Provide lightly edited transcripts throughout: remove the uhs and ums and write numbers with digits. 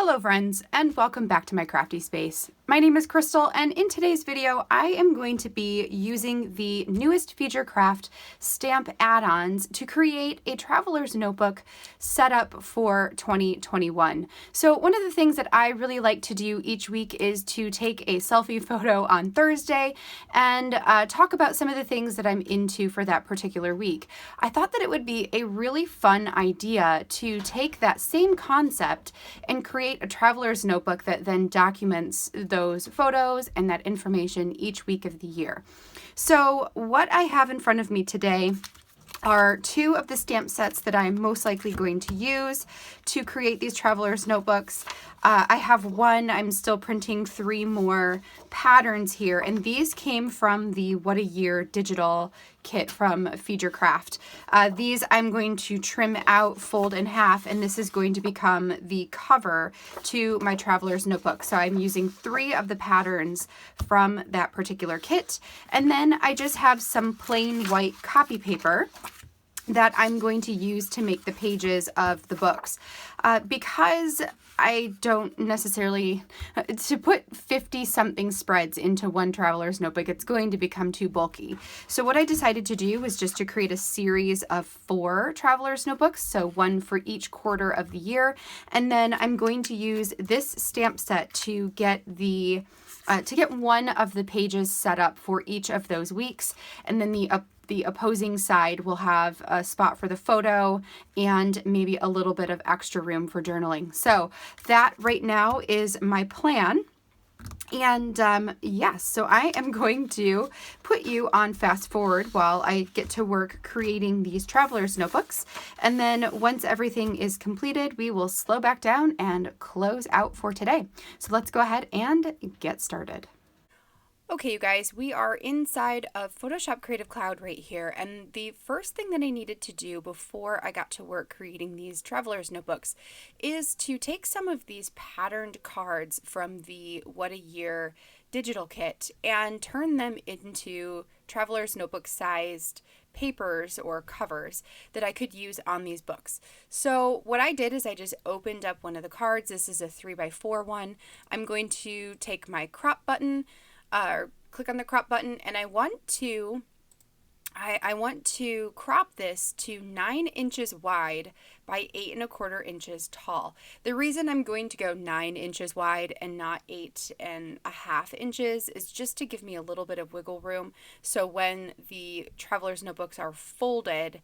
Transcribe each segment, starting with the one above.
Hello friends, and welcome back to my crafty space. My name is Crystal, and in today's video I am going to be using the newest Feature Craft stamp add-ons to create a traveler's notebook set up for 2021. So one of the things that I really like to do each week is to take a selfie photo on Thursday and talk about some of the things that I'm into for that particular week. I thought that it would be a really fun idea to take that same concept and create a traveler's notebook that then documents those photos and that information each week of the year. So what I have in front of me today are two of the stamp sets that I'm most likely going to use to create these traveler's notebooks. I have one, I'm still printing 3 more patterns here, and these came from the What a Year digital kit from Feature Craft. These I'm going to trim out, fold in half, and this is going to become the cover to my traveler's notebook. So I'm using 3 of the patterns from that particular kit, and then I just have some plain white copy paper that I'm going to use to make the pages of the books. Because I don't necessarily, to put 50 something spreads into one traveler's notebook, it's going to become too bulky. So what I decided to do was just to create a series of 4 traveler's notebooks, so one for each quarter of the year. And then I'm going to use this stamp set to get one of the pages set up for each of those weeks. And then the opposing side will have a spot for the photo and maybe a little bit of extra room for journaling. So that right now is my plan. And yes, so I am going to put you on fast forward while I get to work creating these traveler's notebooks. And then once everything is completed, we will slow back down and close out for today. So let's go ahead and get started. Okay, you guys, we are inside of Photoshop Creative Cloud right here, and the first thing that I needed to do before I got to work creating these traveler's notebooks is to take some of these patterned cards from the What a Year digital kit and turn them into traveler's notebook sized papers or covers that I could use on these books. So what I did is I just opened up one of the cards. This is a 3x4 one. I'm going to take my crop button, click on the crop button, and I want to crop this to 9 inches wide by 8¼ inches tall. The reason I'm going to go 9 inches wide and not 8½ inches is just to give me a little bit of wiggle room. So when the traveler's notebooks are folded,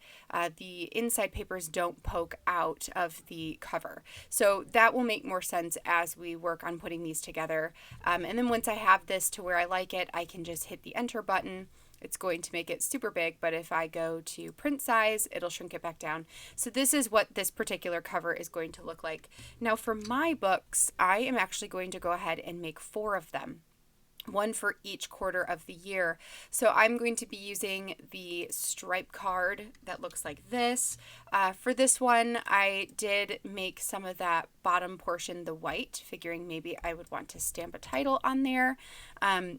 the inside papers don't poke out of the cover. So that will make more sense as we work on putting these together. And then once I have this to where I like it, I can just hit the enter button. It's going to make it super big, but if I go to print size, it'll shrink it back down. So this is what this particular cover is going to look like. Now for my books, I am actually going to go ahead and make 4 of them. One for each quarter of the year. So I'm going to be using the stripe card that looks like this. For this one, I did make some of that bottom portion the white, figuring maybe I would want to stamp a title on there.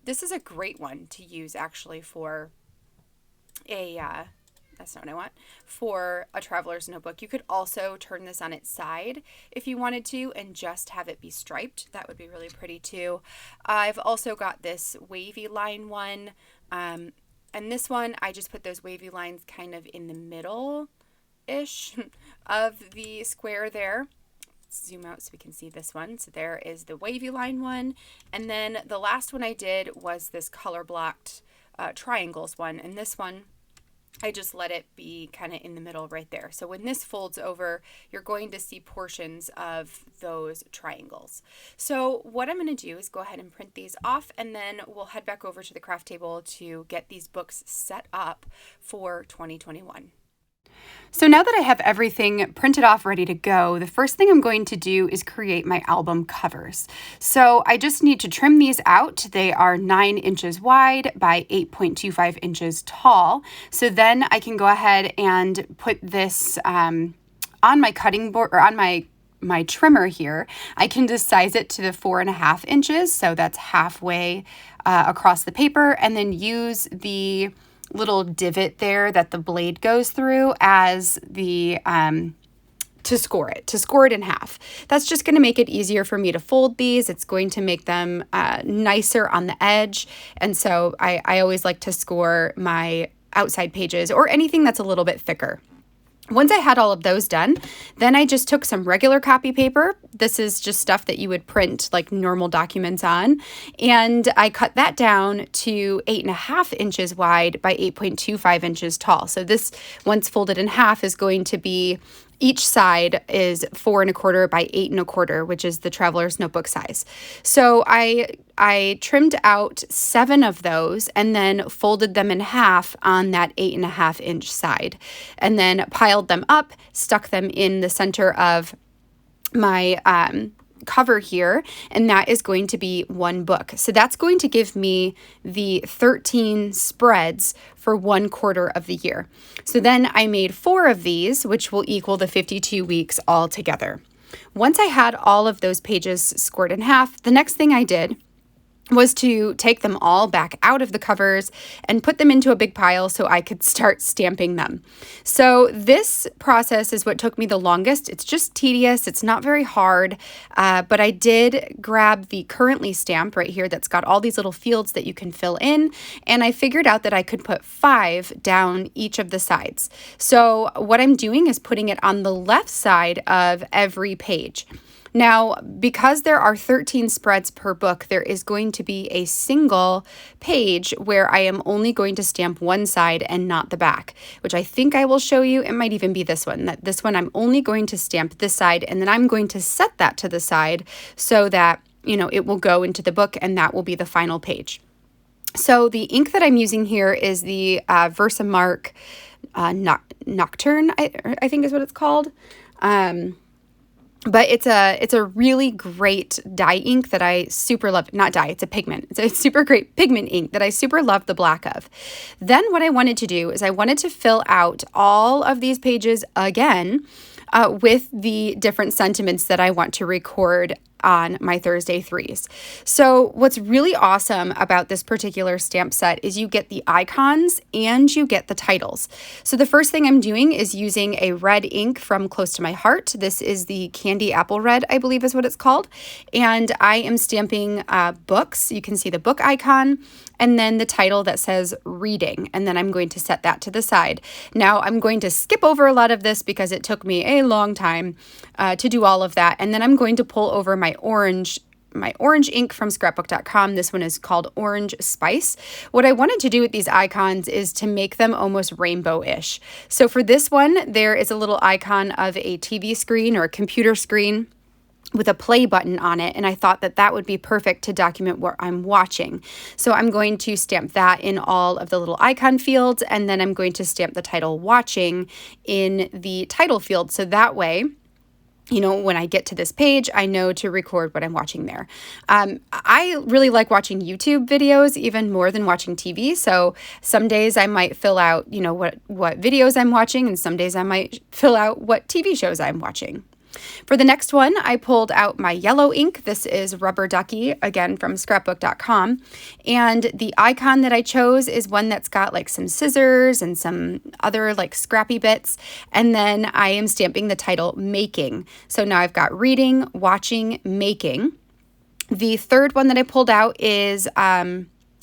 This is a great one to use actually for that's not what I want, for a traveler's notebook. You could also turn this on its side if you wanted to and just have it be striped. That would be really pretty too. I've also got this wavy line one, and this one I just put those wavy lines kind of in the middle-ish of the square there. Let's zoom out so we can see this one. So there is the wavy line one, and then the last one I did was this color blocked triangles one, and this one I just let it be kind of in the middle right there. So when this folds over, you're going to see portions of those triangles. So what I'm going to do is go ahead and print these off, and then we'll head back over to the craft table to get these books set up for 2021. So now that I have everything printed off ready to go, the first thing I'm going to do is create my album covers. So I just need to trim these out. They are 9 inches wide by 8.25 inches tall. So then I can go ahead and put this on my cutting board, or on my trimmer here. I can just size it to the 4.5 inches. So that's halfway across the paper, and then use the little divot there that the blade goes through as the to score it in half. That's just going to make it easier for me to fold these. It's going to make them nicer on the edge. And so I always like to score my outside pages or anything that's a little bit thicker. Once I had all of those done, then I just took some regular copy paper. This is just stuff that you would print like normal documents on. And I cut that down to 8.5 inches wide by 8.25 inches tall. So this, once folded in half, is going to be, each side is 4.25 by 8.25, which is the Traveler's Notebook size. So I trimmed out 7 of those and then folded them in half on that 8.5 inch side, and then piled them up, stuck them in the center of my cover here, and that is going to be one book. So that's going to give me the 13 spreads for 1/4 of the year. So then I made 4 of these, which will equal the 52 weeks all together. Once I had all of those pages scored in half, the next thing I did was to take them all back out of the covers and put them into a big pile so I could start stamping them. So this process is what took me the longest. It's just tedious. It's not very hard, but I did grab the currently stamp right here that's got all these little fields that you can fill in, and I figured out that I could put 5 down each of the sides. So what I'm doing is putting it on the left side of every page. Now, because there are 13 spreads per book, there is going to be a single page where I am only going to stamp one side and not the back, which I think I will show you. It might even be this one. This one I'm only going to stamp this side, and then I'm going to set that to the side so that, you know, it will go into the book and that will be the final page. So the ink that I'm using here is the Versamark Nocturne, I think is what it's called. But it's a really great dye ink that I super love. Not dye, it's a pigment. It's a super great pigment ink that I super love the black of. Then what I wanted to do is I wanted to fill out all of these pages again with the different sentiments that I want to record on my Thursday threes. So what's really awesome about this particular stamp set is you get the icons and you get the titles. So the first thing I'm doing is using a red ink from Close to My Heart. This is the Candy Apple Red, I believe is what it's called. And I am stamping books. You can see the book icon and then the title that says reading. And then I'm going to set that to the side. Now I'm going to skip over a lot of this because it took me a long time to do all of that. And then I'm going to pull over my orange ink from scrapbook.com. This one is called Orange Spice. What I wanted to do with these icons is to make them almost rainbow-ish. So for this one, there is a little icon of a TV screen or a computer screen with a play button on it, and I thought that that would be perfect to document what I'm watching. So I'm going to stamp that in all of the little icon fields, and then I'm going to stamp the title watching in the title field, so that way, you know, when I get to this page, I know to record what I'm watching there. I really like watching YouTube videos even more than watching TV. So some days I might fill out, you know, what videos I'm watching, and some days I might fill out what TV shows I'm watching. For the next one, I pulled out my yellow ink. This is Rubber Ducky, again from scrapbook.com. And the icon that I chose is one that's got like some scissors and some other like scrappy bits. And then I am stamping the title Making. So now I've got reading, watching, making. The third one that I pulled out is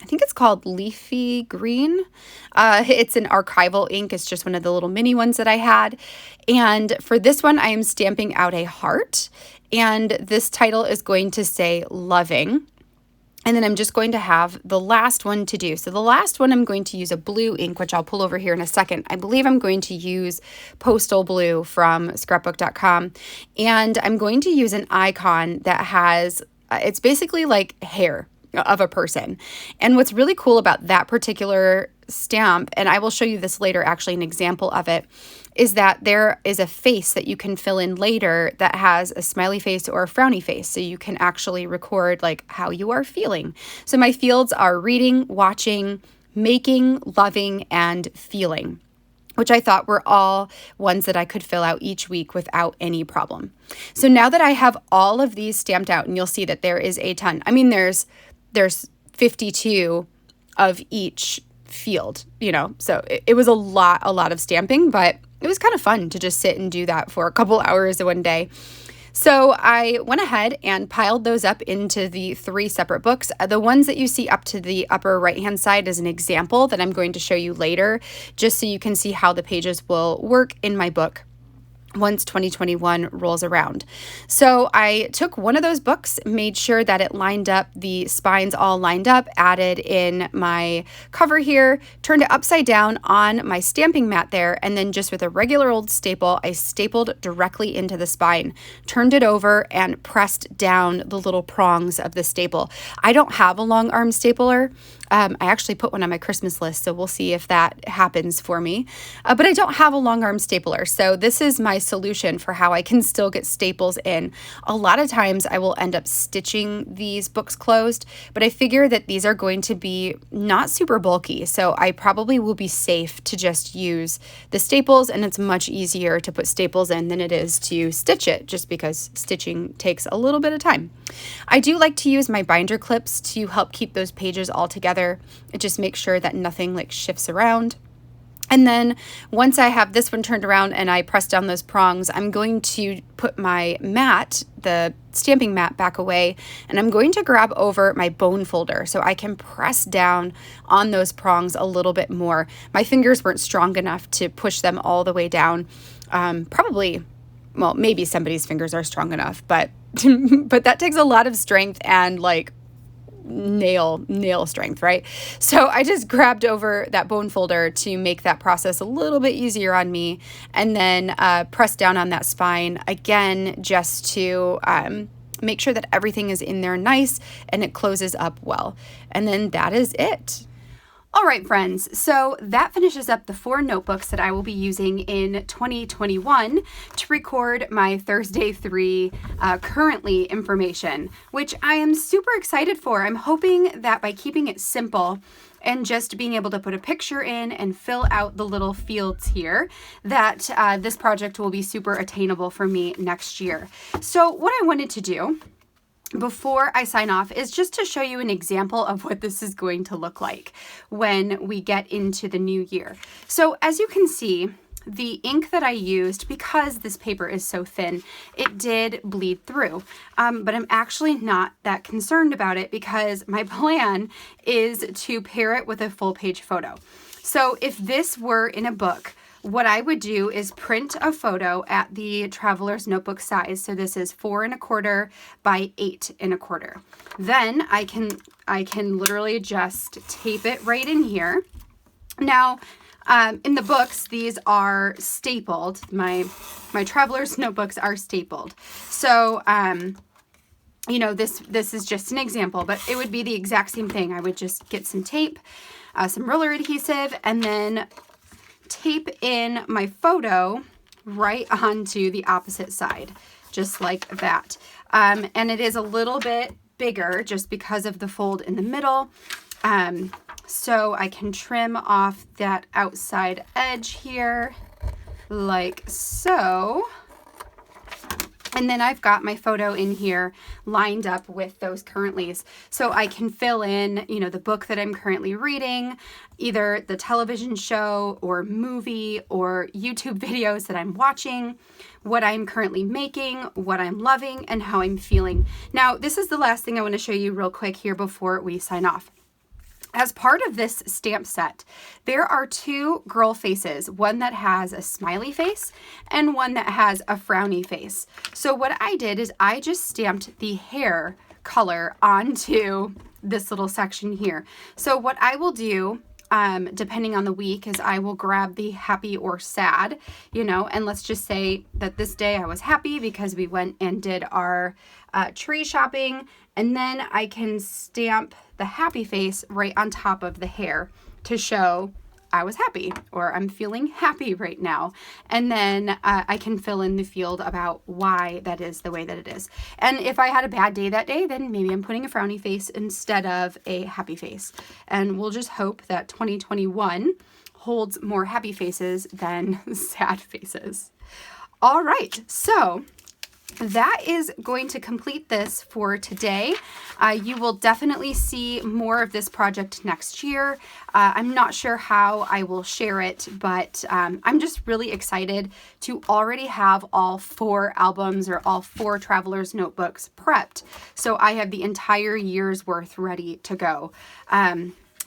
I think it's called Leafy Green. It's an archival ink. It's just one of the little mini ones that I had. And for this one, I am stamping out a heart. And this title is going to say Loving. And then I'm just going to have the last one to do. So the last one, I'm going to use a blue ink, which I'll pull over here in a second. I believe I'm going to use Postal Blue from scrapbook.com. And I'm going to use an icon that has, it's basically like hair of a person. And what's really cool about that particular stamp, and I will show you this later, actually an example of it, is that there is a face that you can fill in later that has a smiley face or a frowny face. So you can actually record like how you are feeling. So my fields are reading, watching, making, loving, and feeling, which I thought were all ones that I could fill out each week without any problem. So now that I have all of these stamped out, and you'll see that there is a ton. I mean, there's 52 of each field, you know, so it was a lot of stamping, but it was kind of fun to just sit and do that for a couple hours one day. So I went ahead and piled those up into the 3 separate books. The ones that you see up to the upper right-hand side is an example that I'm going to show you later, just so you can see how the pages will work in my book once 2021 rolls around. So I took one of those books, made sure that it lined up, the spines all lined up, added in my cover here, turned it upside down on my stamping mat there, and then just with a regular old staple, I stapled directly into the spine, turned it over, and pressed down the little prongs of the staple. I don't have a long arm stapler. I actually put one on my Christmas list, so we'll see if that happens for me. But I don't have a long arm stapler, so this is my solution for how I can still get staples in. A lot of times I will end up stitching these books closed, but I figure that these are going to be not super bulky, so I probably will be safe to just use the staples, and it's much easier to put staples in than it is to stitch it, just because stitching takes a little bit of time. I do like to use my binder clips to help keep those pages all together. It just makes sure that nothing like shifts around. And then once I have this one turned around and I press down those prongs, I'm going to put my mat, the stamping mat, back away, and I'm going to grab over my bone folder so I can press down on those prongs a little bit more. My fingers weren't strong enough to push them all the way down. Probably, well, maybe somebody's fingers are strong enough, but but that takes a lot of strength and like nail strength, right? So I just grabbed over that bone folder to make that process a little bit easier on me, and then press down on that spine again, just to make sure that everything is in there nice and it closes up well. And then that is it. All right, friends, so that finishes up the 4 notebooks that I will be using in 2021 to record my Thursday 3 currently information, which I am super excited for. I'm hoping that by keeping it simple and just being able to put a picture in and fill out the little fields here, that this project will be super attainable for me next year. So what I wanted to do before I sign off is just to show you an example of what this is going to look like when we get into the new year. So as you can see, the ink that I used, because this paper is so thin, it did bleed through. But I'm actually not that concerned about it because my plan is to pair it with a full page photo. So if this were in a book, what I would do is print a photo at the Traveler's Notebook size. So this is 4 1/4 by 8 1/4. Then I can literally just tape it right in here. Now, in the books, these are stapled. My Traveler's Notebooks are stapled. So, you know, this is just an example, but it would be the exact same thing. I would just get some tape, some roller adhesive, and then tape in my photo right onto the opposite side, just like that. And it is a little bit bigger just because of the fold in the middle. So I can trim off that outside edge here like so. And then I've got my photo in here lined up with those currentlies. So I can fill in, you know, the book that I'm currently reading, either the television show or movie or YouTube videos that I'm watching, what I'm currently making, what I'm loving, and how I'm feeling. Now, this is the last thing I want to show you real quick here before we sign off. As part of this stamp set, there are 2 girl faces, one that has a smiley face and one that has a frowny face. So what I did is I just stamped the hair color onto this little section here. So what I will do, depending on the week, is I will grab the happy or sad, you know, and let's just say that this day I was happy because we went and did our tree shopping, and then I can stamp the happy face right on top of the hair to show I was happy or I'm feeling happy right now. And then I can fill in the field about why that is the way that it is. And if I had a bad day that day, then maybe I'm putting a frowny face instead of a happy face. And we'll just hope that 2021 holds more happy faces than sad faces. All right, so that is going to complete this for today. You will definitely see more of this project next year. I'm not sure how I will share it, but I'm just really excited to already have all 4 albums or all 4 Traveler's Notebooks prepped. So I have the entire year's worth ready to go.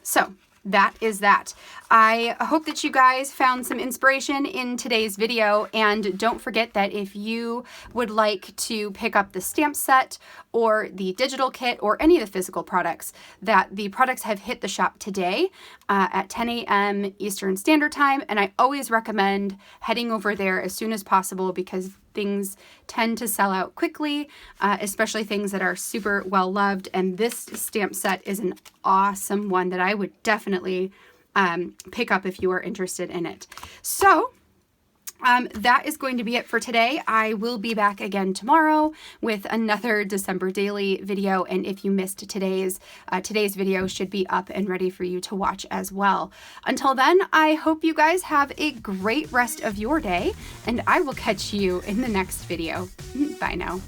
So that is that. I hope that you guys found some inspiration in today's video, and don't forget that if you would like to pick up the stamp set or the digital kit or any of the physical products, that the products have hit the shop today at 10 a.m. Eastern Standard Time, and I always recommend heading over there as soon as possible because things tend to sell out quickly, especially things that are super well loved, and this stamp set is an awesome one that I would definitely pick up if you are interested in it. So that is going to be it for today. I will be back again tomorrow with another December daily video, and if you missed today's video should be up and ready for you to watch as well. Until then, I hope you guys have a great rest of your day, and I will catch you in the next video. Bye now.